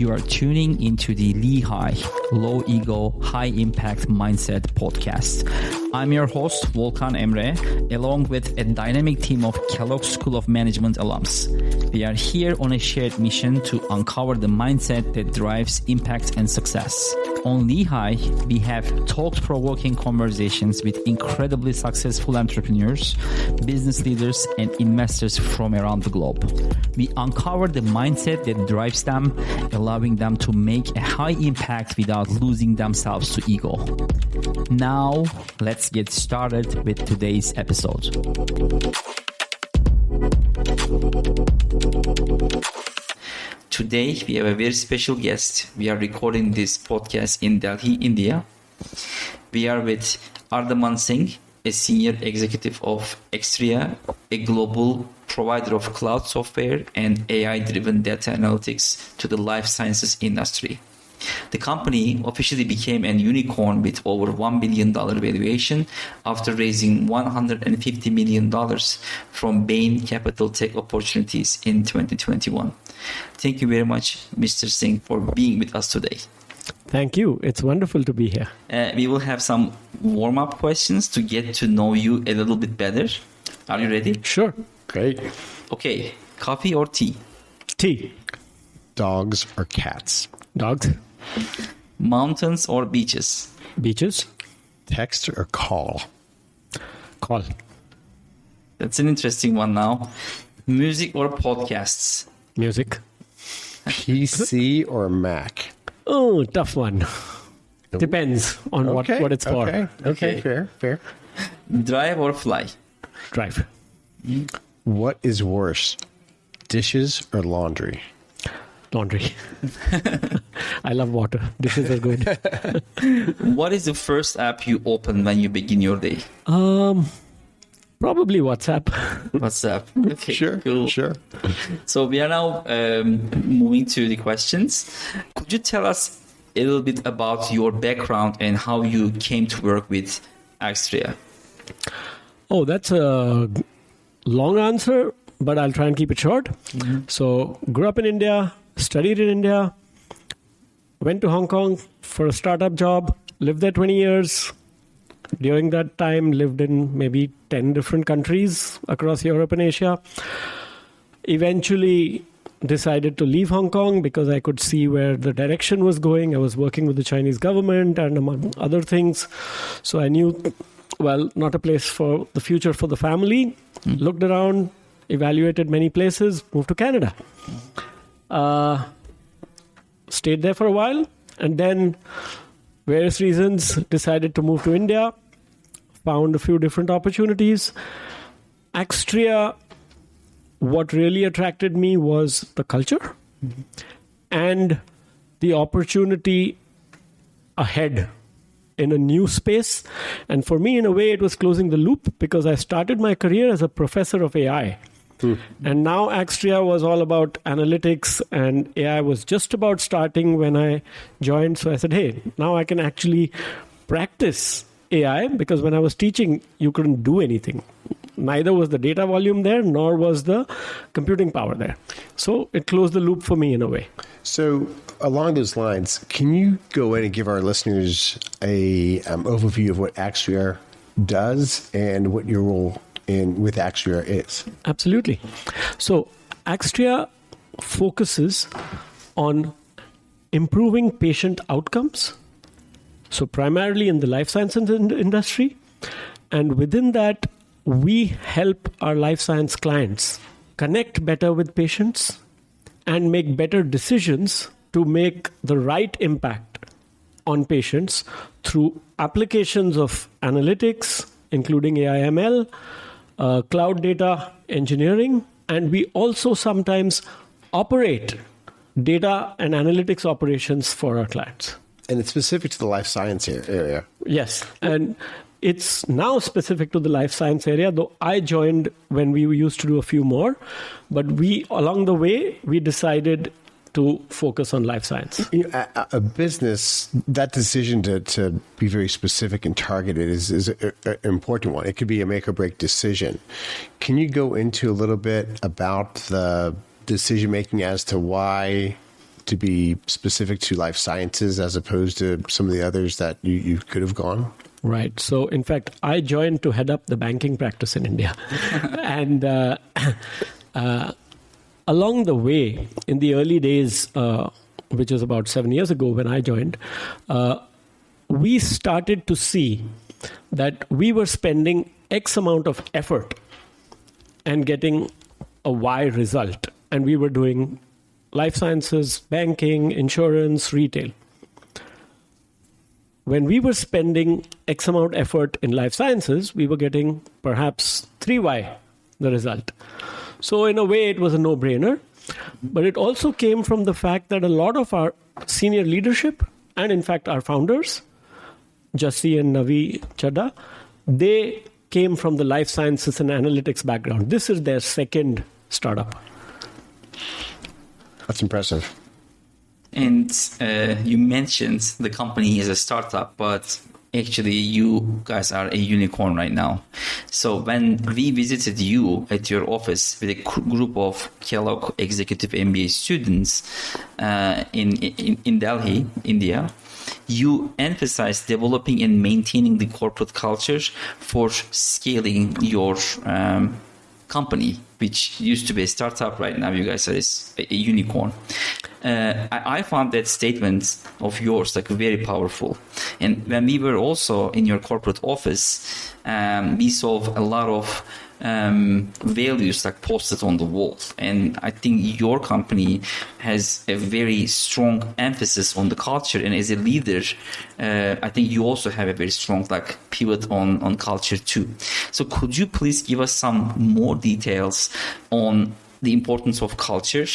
You are tuning into the LEHI, Low Ego, High Impact Mindset podcast. I'm your host, Volkan Emre, along with a dynamic team of Kellogg School of Management alums. We are here on a shared mission to uncover the mindset that drives impact and success. On LEHI, we have thought-provoking conversations with incredibly successful entrepreneurs, business leaders, and investors from around the globe. We uncover the mindset that drives them, allowing them to make a high impact without losing themselves to ego. Now, let's get started with today's episode. Today, we have a very special guest. We are recording this podcast in Delhi, India. We are with Ardaman Singh, a senior executive of Axtria, a global provider of cloud software and AI-driven data analytics to the life sciences industry. The company officially became a unicorn with over $1 billion valuation after raising $150 million from Bain Capital Tech Opportunities in 2021. Thank you very much, Mr. Singh, for being with us today. Thank you. It's wonderful to be here. We will have some warm-up questions to get to know you a little bit better. Are you ready? Sure. Great. Okay. Coffee or tea? Tea. Dogs or cats? Dogs. Mountains or beaches? Beaches. Text or call? Call. That's an interesting one now. Music or podcasts? Music. PC or Mac? Oh, tough one. Depends on what it's for. Okay. Fair. Drive or fly? Drive. What is worse, dishes or laundry? Laundry. I love water. Dishes are good. What is the first app you open when you begin your day? Probably WhatsApp. WhatsApp. Okay, Sure. cool. Sure. So we are now moving to the questions. Could you tell us a little bit about your background and how you came to work with Axtria? Oh, that's a long answer, but I'll try and keep it short. Mm-hmm. So, grew up in India, studied in India, went to Hong Kong for a startup job, lived there 20 years. During that time, lived in maybe 10 different countries across Europe and Asia. Eventually decided to leave Hong Kong because I could see where the direction was going. I was working with the Chinese government and among other things. So I knew, well, not a place for the future for the family. Looked around, evaluated many places, moved to Canada. Stayed there for a while, and then various reasons decided to move to India. Found a few different opportunities. Axtria, what really attracted me was the culture and the opportunity ahead in a new space. And for me, in a way, it was closing the loop because I started my career as a professor of AI. And now Axtria was all about analytics, and AI was just about starting when I joined. So I said, hey, now I can actually practice AI, because when I was teaching, you couldn't do anything. Neither was the data volume there, nor was the computing power there. So it closed the loop for me in a way. So along those lines, can you go in and give our listeners a overview of what Axtria does and what your role with Axtria is? Absolutely. So Axtria focuses on improving patient outcomes. So primarily in the life sciences industry. And within that, we help our life science clients connect better with patients and make better decisions to make the right impact on patients through applications of analytics, including AI/ML, cloud data engineering, and we also sometimes operate data and analytics operations for our clients. And it's specific to the life science area. Yes, and it's now specific to the life science area, though I joined when we used to do a few more. But along the way, we decided to focus on life science. A business, that decision to be very specific and targeted is an important one. It could be a make or break decision. Can you go into a little bit about the decision making as to why to be specific to life sciences as opposed to some of the others that you could have gone? Right. So, in fact, I joined to head up the banking practice in India. And along the way, in the early days, which was about 7 years ago when I joined, we started to see that we were spending X amount of effort and getting a Y result. And we were doing life sciences, banking, insurance, retail. When we were spending X amount effort in life sciences, we were getting perhaps 3Y, the result. So in a way, it was a no-brainer. But it also came from the fact that a lot of our senior leadership, and in fact our founders, Jassi and Navi Chadha, they came from the life sciences and analytics background. This is their second startup. That's impressive. And you mentioned the company is a startup, but actually you guys are a unicorn right now. So when we visited you at your office with a group of Kellogg executive MBA students in Delhi, India, you emphasized developing and maintaining the corporate culture for scaling your company, which used to be a startup. Right now you guys are a unicorn. I found that statement of yours like very powerful. And when we were also in your corporate office, we saw a lot of values like posted on the wall. And I think your company has a very strong emphasis on the culture. And as a leader, I think you also have a very strong like pivot on culture too. So could you please give us some more details on the importance of culture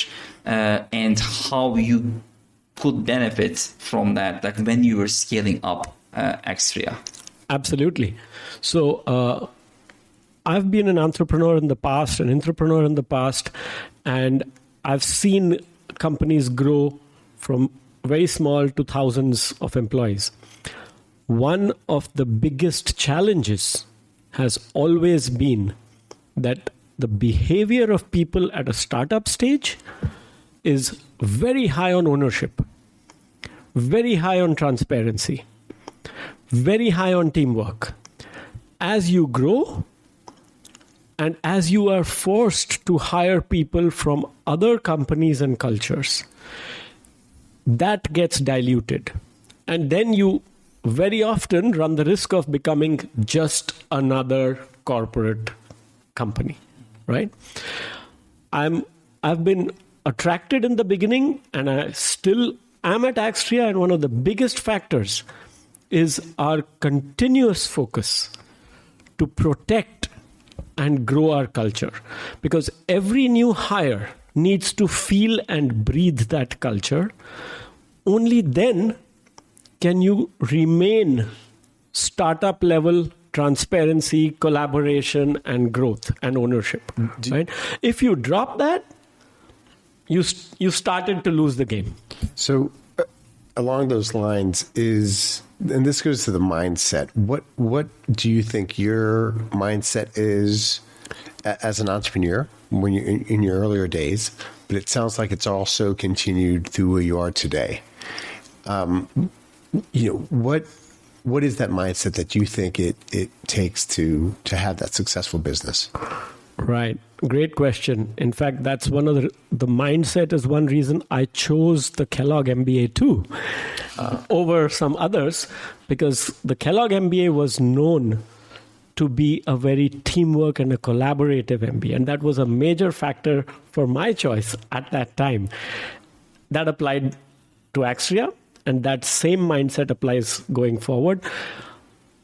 and how you could benefit from that, like when you were scaling up Axtria? Absolutely. So I've been an entrepreneur in the past, and I've seen companies grow from very small to thousands of employees. One of the biggest challenges has always been that the behavior of people at a startup stage is very high on ownership, very high on transparency, very high on teamwork. As you grow, and as you are forced to hire people from other companies and cultures, that gets diluted. And then you very often run the risk of becoming just another corporate company, right? I've been attracted in the beginning, and I still am at Axtria, and one of the biggest factors is our continuous focus to protect and grow our culture, because every new hire needs to feel and breathe that culture. Only then can you remain startup level transparency, collaboration, and growth and ownership. Right? If you drop that, you started to lose the game. So along those lines and this goes to the mindset. What do you think your mindset is as an entrepreneur when you in your earlier days? But it sounds like it's also continued through where you are today. What is that mindset that you think it takes to have that successful business? Right. Great question. In fact, that's one of the mindset is one reason I chose the Kellogg MBA too over some others, because the Kellogg MBA was known to be a very teamwork and a collaborative MBA. And that was a major factor for my choice at that time. That applied to Axtria, and that same mindset applies going forward.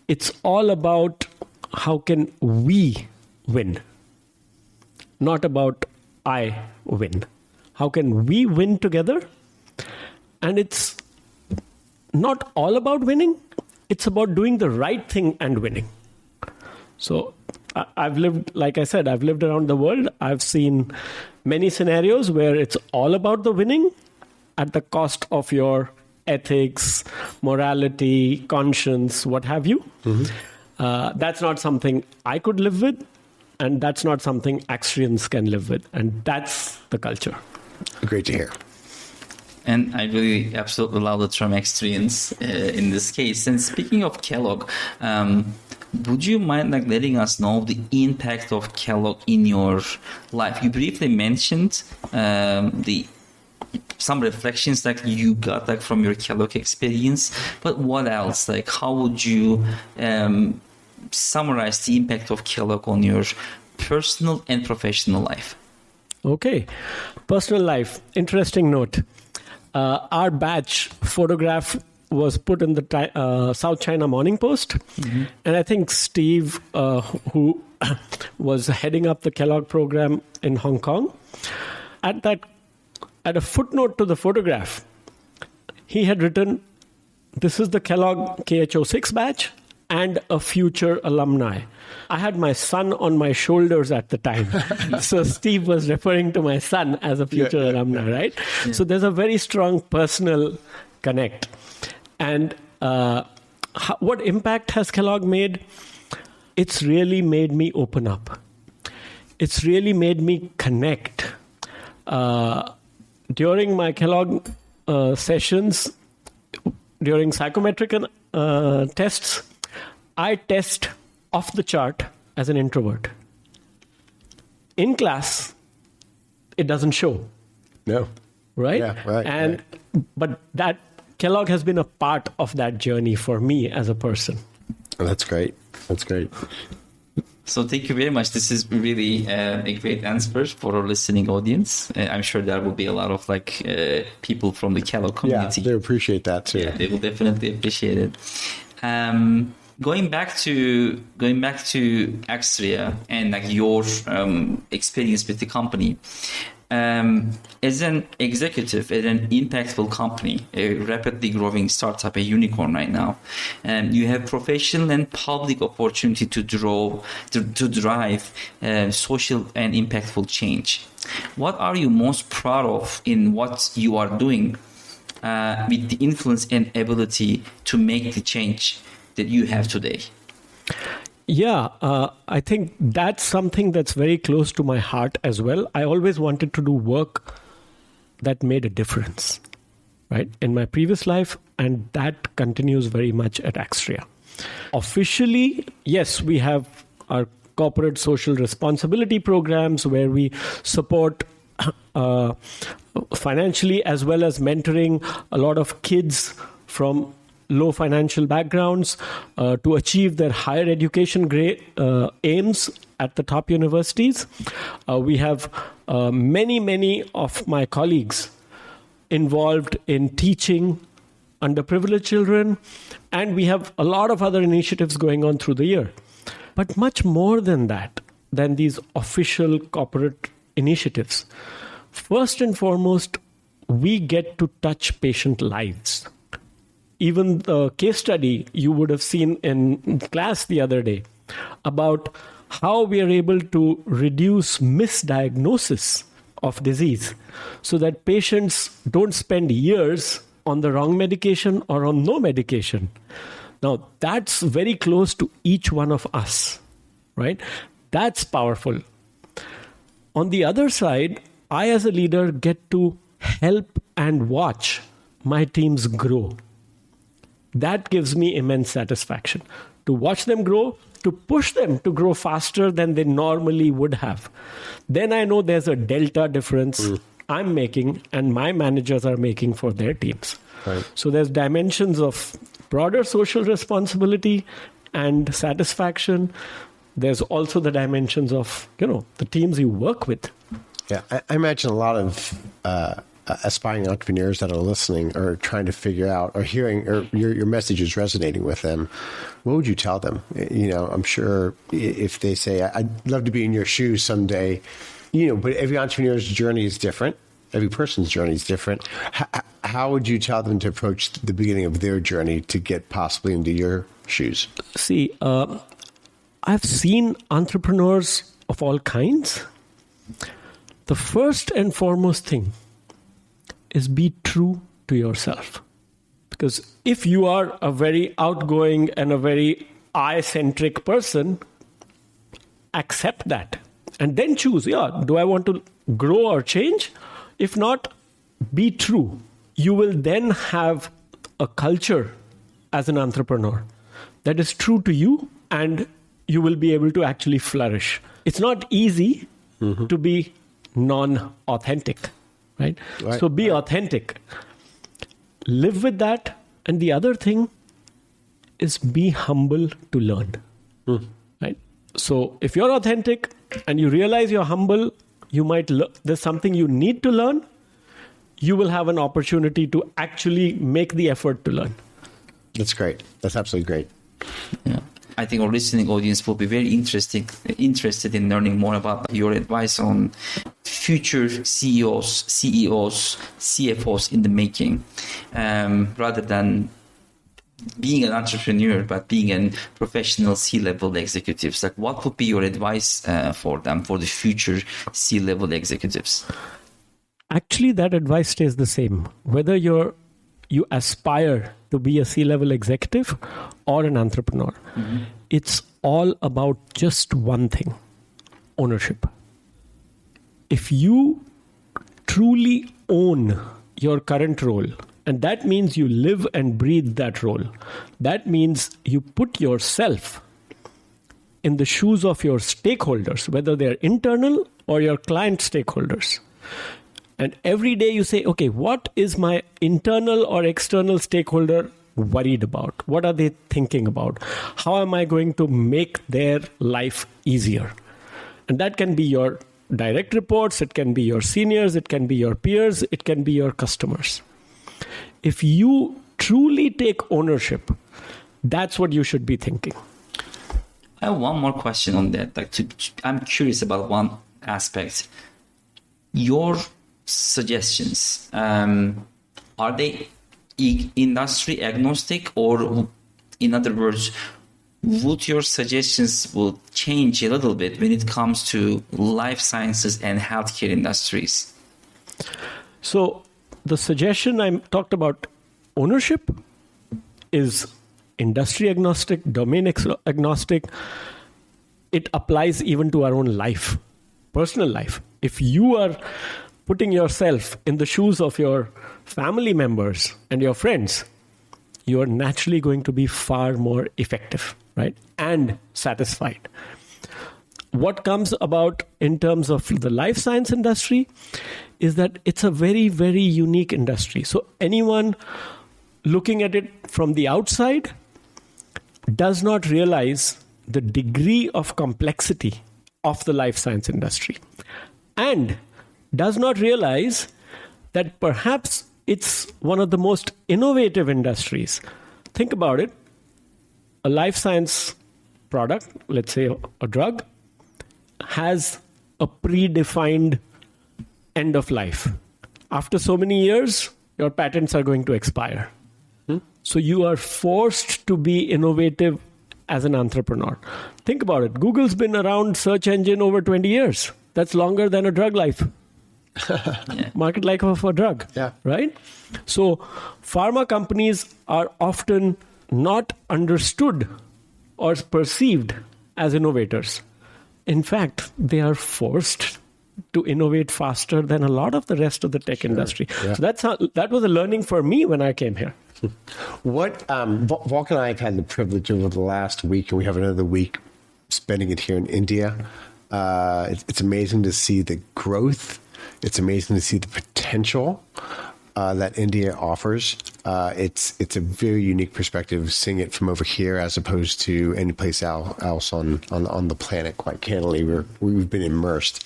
It's all about how can we win, not about I win. How can we win together? And it's not all about winning. It's about doing the right thing and winning. So I've lived, like I said, I've lived around the world. I've seen many scenarios where it's all about the winning at the cost of your ethics, morality, conscience, what have you. Mm-hmm. That's not something I could live with, and that's not something Axtrians can live with. And that's the culture. Great to hear. And I really absolutely love the term experience in this case. And speaking of Kellogg, would you mind letting us know the impact of Kellogg in your life? You briefly mentioned some reflections that you got from your Kellogg experience, but what else? How would you summarize the impact of Kellogg on your personal and professional life? Okay, personal life. Interesting note. Our batch photograph was put in the South China Morning Post. And I think Steve, who was heading up the Kellogg program in Hong Kong, at a footnote to the photograph, he had written, "This is the Kellogg KHO6 batch and a future alumni." I had my son on my shoulders at the time. So Steve was referring to my son as a future alumni, right? Yeah. So there's a very strong personal connect. And what impact has Kellogg made? It's really made me open up. It's really made me connect. During my Kellogg sessions, during psychometric tests, I test off the chart as an introvert. In class, it doesn't show. No. Right? Yeah, right. But that Kellogg has been a part of that journey for me as a person. Oh, that's great. That's great. So thank you very much. This is really a great answer for our listening audience. I'm sure there will be a lot of people from the Kellogg community. Yeah, they appreciate that too. Yeah, they will definitely appreciate it. Going back to Axtria and your experience with the company. As an executive at an impactful company, a rapidly growing startup, a unicorn right now, you have professional and public opportunity to drive social and impactful change. What are you most proud of in what you are doing with the influence and ability to make the change that you have today? Yeah, I think that's something that's very close to my heart as well. I always wanted to do work that made a difference, right, in my previous life, and that continues very much at Axtria. Officially, yes, we have our corporate social responsibility programs where we support financially as well as mentoring a lot of kids from low financial backgrounds to achieve their higher education aims at the top universities. We have many of my colleagues involved in teaching underprivileged children, and we have a lot of other initiatives going on through the year. But much more than that, than these official corporate initiatives, first and foremost, we get to touch patient lives. Even the case study you would have seen in class the other day about how we are able to reduce misdiagnosis of disease so that patients don't spend years on the wrong medication or on no medication. Now, that's very close to each one of us, right? That's powerful. On the other side, I as a leader get to help and watch my teams grow. That gives me immense satisfaction to watch them grow, to push them to grow faster than they normally would have. Then I know there's a delta difference I'm making and my managers are making for their teams. Right. So there's dimensions of broader social responsibility and satisfaction. There's also the dimensions of, the teams you work with. Yeah, I imagine a lot of aspiring entrepreneurs that are listening are trying to figure out or hearing or your message is resonating with them. What would you tell them? I'm sure if they say, I'd love to be in your shoes someday, but every entrepreneur's journey is different. Every person's journey is different. How would you tell them to approach the beginning of their journey to get possibly into your shoes? See, I've seen entrepreneurs of all kinds. The first and foremost thing is be true to yourself. Because if you are a very outgoing and a very I-centric person, accept that. And then choose, do I want to grow or change? If not, be true. you will then have a culture as an entrepreneur that is true to you, and you will be able to actually flourish. It's not easy to be non-authentic, right? So be authentic. Live with that. And the other thing is be humble to learn, right? So if you're authentic and you realize you're humble, you might there's something you need to learn, you will have an opportunity to actually make the effort to learn. That's great. That's absolutely great. Yeah. I think our listening audience will be very interested in learning more about your advice on future CEOs, CFOs in the making, rather than being an entrepreneur, but being a professional C-level executives. Like, what would be your advice for them, for the future C-level executives? Actually, that advice stays the same. Whether you aspire to be a C-level executive or an entrepreneur, it's all about just one thing: ownership. If you truly own your current role, and that means you live and breathe that role, that means you put yourself in the shoes of your stakeholders, whether they're internal or your client stakeholders. And every day you say, okay, what is my internal or external stakeholder worried about? What are they thinking about? How am I going to make their life easier? And that can be your direct reports, it can be your seniors, it can be your peers, it can be your customers. If you truly take ownership, that's what you should be thinking. I have one more question on that. I'm curious about one aspect. Your suggestions, are they industry agnostic, or in other words, would your suggestions will change a little bit when it comes to life sciences and healthcare industries? So the suggestion I talked about, ownership, is industry agnostic, domain agnostic. It applies even to our own life, personal life. If you are putting yourself in the shoes of your family members and your friends, you are naturally going to be far more effective, right? And satisfied. What comes about in terms of the life science industry is that it's a very, very unique industry. So anyone looking at it from the outside does not realize the degree of complexity of the life science industry, and does not realize that perhaps it's one of the most innovative industries. Think about it. A life science product, let's say a drug, has a predefined end of life. After so many years, your patents are going to expire. So you are forced to be innovative as an entrepreneur. Think about it. Google's been around search engine over 20 years. That's longer than a drug life. Market life of a drug, right? So pharma companies are often not understood or perceived as innovators. In fact, they are forced to innovate faster than a lot of the rest of the tech industry. So that was a learning for me when I came here. What Volk and I have had the privilege over the last week, and we have another week spending it here in India. It's amazing to see the growth. It's amazing to see the potential that India offers. It's a very unique perspective seeing it from over here as opposed to any place else on the planet. Quite candidly, we've been immersed.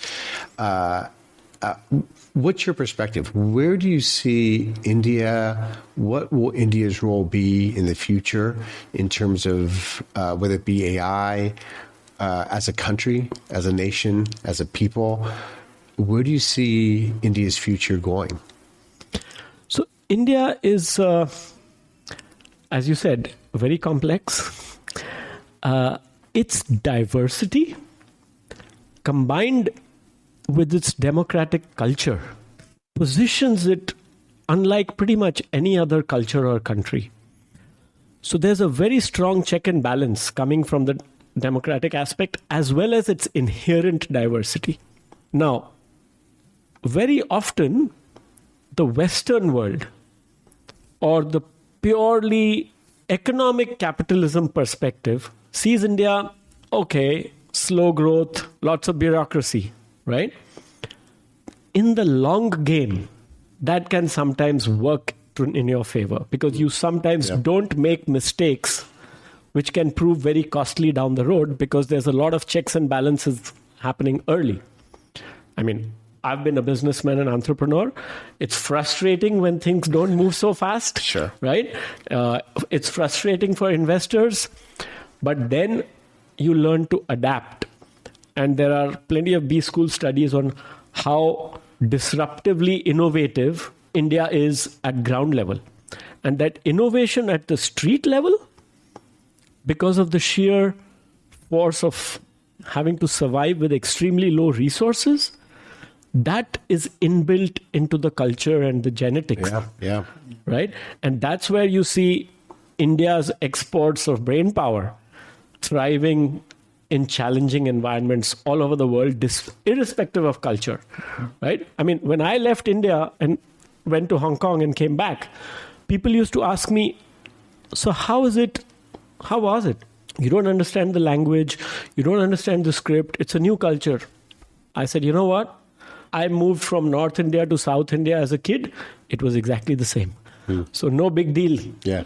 What's your perspective? Where do you see India? What will India's role be in the future in terms of whether it be AI, as a country, as a nation, as a people? Where do you see India's future going? So India is, as you said, very complex. Its diversity combined with its democratic culture positions it unlike pretty much any other culture or country. So there's a very strong check and balance coming from the democratic aspect as well as its inherent diversity. Now, very often, the Western world or the purely economic capitalism perspective sees India, okay, slow growth, lots of bureaucracy, right? In the long game, that can sometimes work in your favor because you sometimes don't make mistakes which can prove very costly down the road because there's a lot of checks and balances happening early. I mean, I've been a businessman and entrepreneur. It's frustrating when things don't move so fast. Sure. Right? It's frustrating for investors, but then you learn to adapt. And there are plenty of B-school studies on how disruptively innovative India is at ground level. And that innovation at the street level, because of the sheer force of having to survive with extremely low resources, that is inbuilt into the culture and the genetics. Yeah. Right? And that's where you see India's exports of brain power thriving in challenging environments all over the world, irrespective of culture. Right? I mean, when I left India and went to Hong Kong and came back, people used to ask me, so how was it? You don't understand the language. You don't understand the script. It's a new culture. I said, you know what? I moved from North India to South India as a kid. It was exactly the same. So no big deal. Yeah.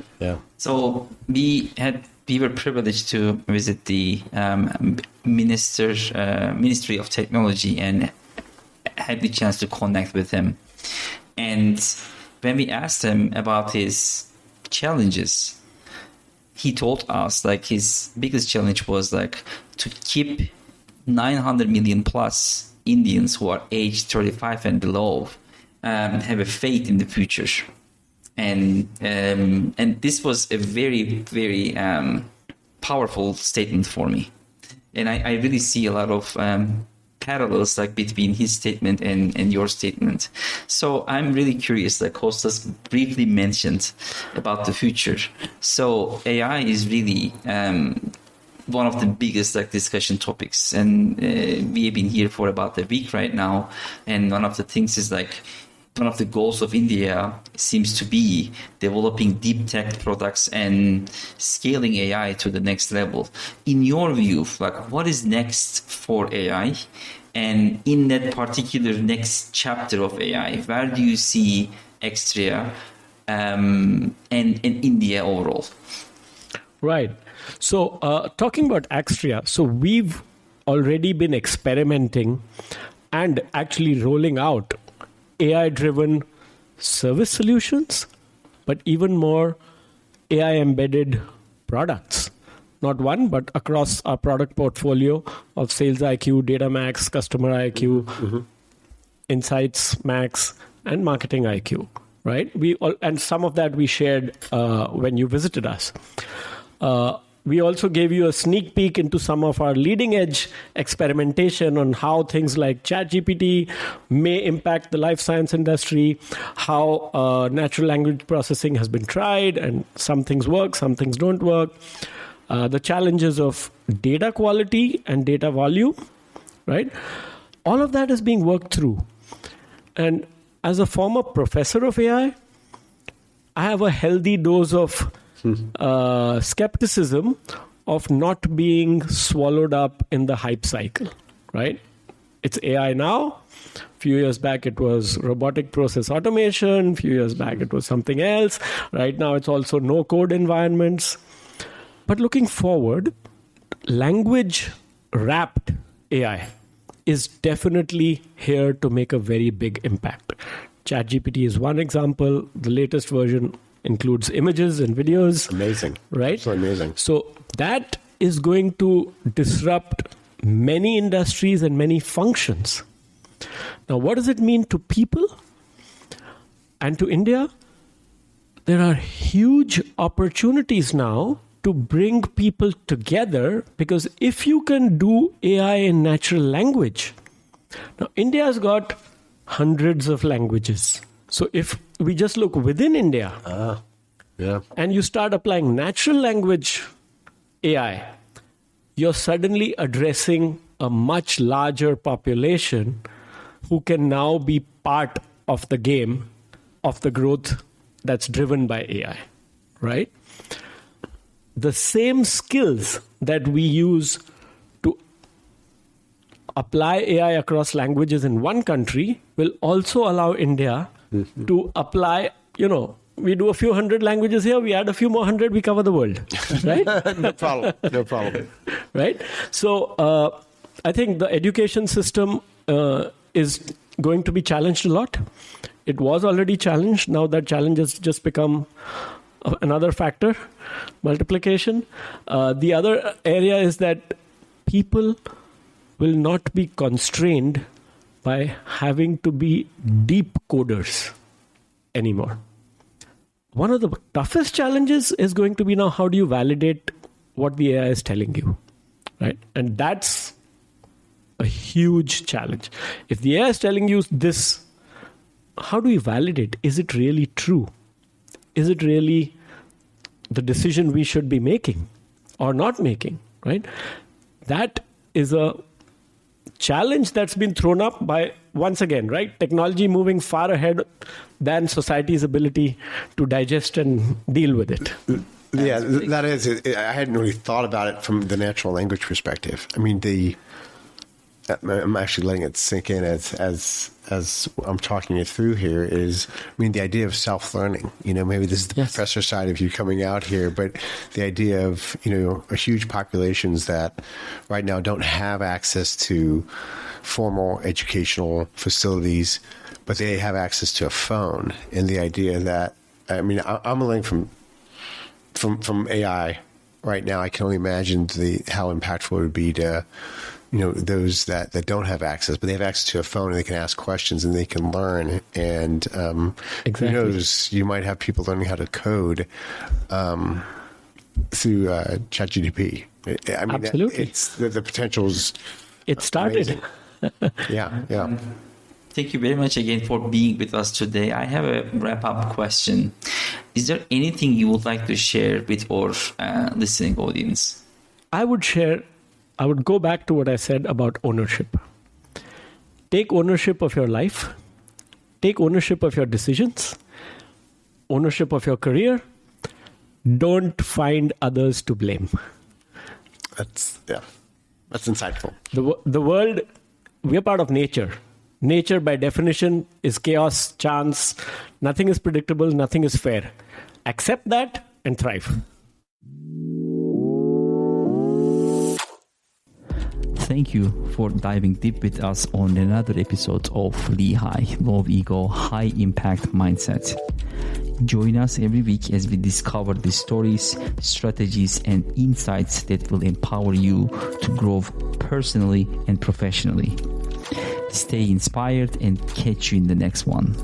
So we were privileged to visit the Ministry of Technology and had the chance to connect with him. And when we asked him about his challenges, he told us like his biggest challenge was like to keep 900 million plus Indians who are aged 35 and below have a faith in the future. And this was a very, very powerful statement for me. And I really see a lot of parallels like between his statement and your statement. So I'm really curious, like Kostas briefly mentioned about the future. So AI is really one of the biggest like discussion topics, and we have been here for about a week right now. And one of the things is like one of the goals of India seems to be developing deep tech products and scaling AI to the next level. In your view, like what is next for AI? And in that particular next chapter of AI, where do you see Axtria and India overall? Right. So talking about Axtria, so we've already been experimenting and actually rolling out AI-driven service solutions, but even more AI-embedded products. Not one, but across our product portfolio of Sales IQ, Data Max, Customer IQ, Insights Max, and Marketing IQ. Right? And some of that we shared when you visited us. We also gave you a sneak peek into some of our leading edge experimentation on how things like ChatGPT may impact the life science industry, how natural language processing has been tried, and some things work, some things don't work. The challenges of data quality and data volume, right? All of that is being worked through. And as a former professor of AI, I have a healthy dose of skepticism of not being swallowed up in the hype cycle, right? It's AI now. A few years back, it was robotic process automation. A few years back, it was something else. Right now, it's also no-code environments. But looking forward, language-wrapped AI is definitely here to make a very big impact. ChatGPT is one example. The latest version includes images and videos. Amazing. Right? So amazing. So that is going to disrupt many industries and many functions. Now, what does it mean to people and to India? There are huge opportunities now to bring people together, because if you can do AI in natural language, now India has got hundreds of languages. So if we just look within India and you start applying natural language AI, you're suddenly addressing a much larger population who can now be part of the game of the growth that's driven by AI, right? The same skills that we use to apply AI across languages in one country will also allow India to apply, we do a few hundred languages here, we add a few more hundred, we cover the world, right? No problem. Right? So I think the education system is going to be challenged a lot. It was already challenged. Now that challenge has just become another factor, multiplication. The other area is that people will not be constrained by having to be deep coders anymore. One of the toughest challenges is going to be now, how do you validate what the AI is telling you, right? And that's a huge challenge. If the AI is telling you this, how do you validate? Is it really true? Is it really the decision we should be making or not making, right? That is a challenge that's been thrown up by, once again, right? Technology moving far ahead than society's ability to digest and deal with it. Yeah, that is. I hadn't really thought about it from the natural language perspective. I mean, I'm actually letting it sink in as I'm talking it through here the idea of self-learning, maybe this is the professor side of you coming out here, but the idea of, huge populations that right now don't have access to formal educational facilities, but they have access to a phone. And the idea that, I'm learning from AI right now. I can only imagine how impactful it would be to, those that don't have access, but they have access to a phone and they can ask questions and they can learn. And exactly. Who knows, you might have people learning how to code through ChatGPT. Absolutely. It's the potential's It started. Yeah. Thank you very much again for being with us today. I have a wrap-up question. Is there anything you would like to share with our listening audience? I would go back to what I said about ownership. Take ownership of your life. Take ownership of your decisions. Ownership of your career. Don't find others to blame. That's insightful. The world, we're part of nature. Nature, by definition, is chaos, chance. Nothing is predictable. Nothing is fair. Accept that and thrive. Thank you for diving deep with us on another episode of LEHI, Low Ego, High Impact Mindset. Join us every week as we discover the stories, strategies, and insights that will empower you to grow personally and professionally. Stay inspired and catch you in the next one.